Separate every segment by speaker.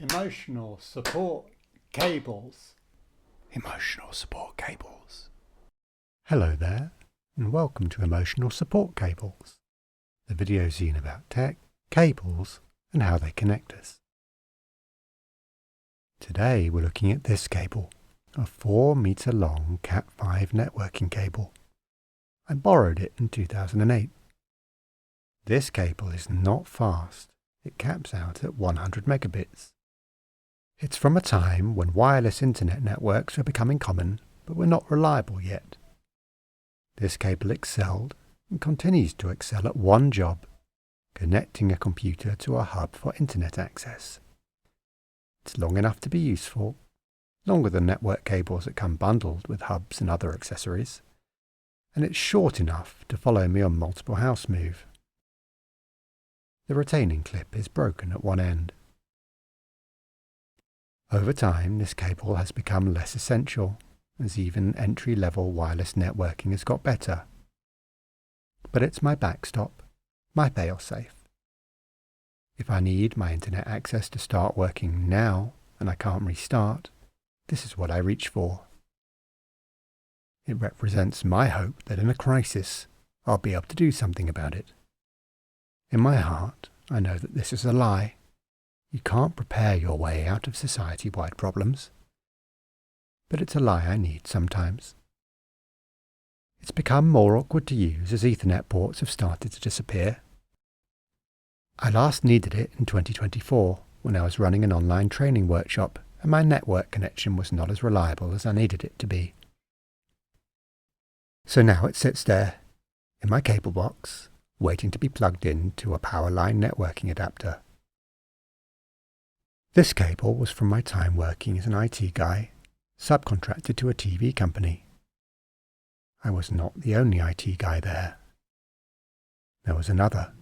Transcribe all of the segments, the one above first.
Speaker 1: Emotional support cables.
Speaker 2: Emotional support cables. Hello there, and welcome to Emotional Support Cables, the video zine about tech, cables, and how they connect us. Today we're looking at this cable, a 4-meter long CAT5 networking cable. I borrowed it in 2008. This cable is not fast. It caps out at 100 megabits. It's from a time when wireless internet networks were becoming common, but were not reliable yet. This cable excelled and continues to excel at one job, connecting a computer to a hub for internet access. It's long enough to be useful, longer than network cables that come bundled with hubs and other accessories, and it's short enough to follow me on multiple house moves. The retaining clip is broken at one end. Over time, this cable has become less essential, as even entry-level wireless networking has got better. But it's my backstop, my fail-safe. If I need my internet access to start working now and I can't restart, this is what I reach for. It represents my hope that in a crisis, I'll be able to do something about it. In my heart, I know that this is a lie. You can't prepare your way out of society-wide problems. But it's a lie I need sometimes. It's become more awkward to use as Ethernet ports have started to disappear. I last needed it in 2024 when I was running an online training workshop and my network connection was not as reliable as I needed it to be. So now it sits there, in my cable box, waiting to be plugged in to a powerline networking adapter. This cable was from my time working as an IT guy, subcontracted to a TV company. I was not the only IT guy there. There was another.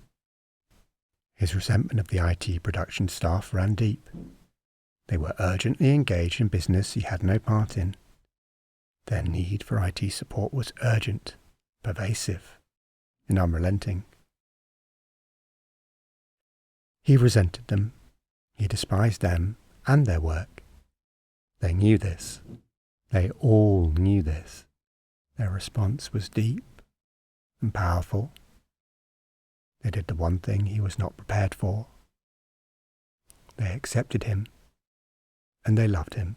Speaker 2: His resentment of the IT production staff ran deep. They were urgently engaged in business he had no part in. Their need for IT support was urgent, pervasive, and unrelenting. He resented them. He despised them and their work. They knew this. They all knew this. Their response was deep and powerful. They did the one thing he was not prepared for. They accepted him, and they loved him.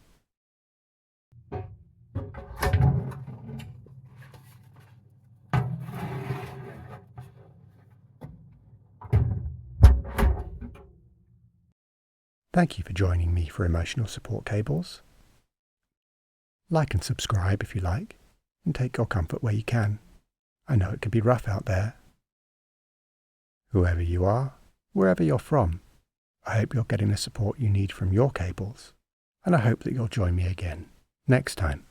Speaker 2: Thank you for joining me for Emotional Support Cables. Like and subscribe if you like, and take your comfort where you can. I know it can be rough out there. Whoever you are, wherever you're from, I hope you're getting the support you need from your cables, and I hope that you'll join me again next time.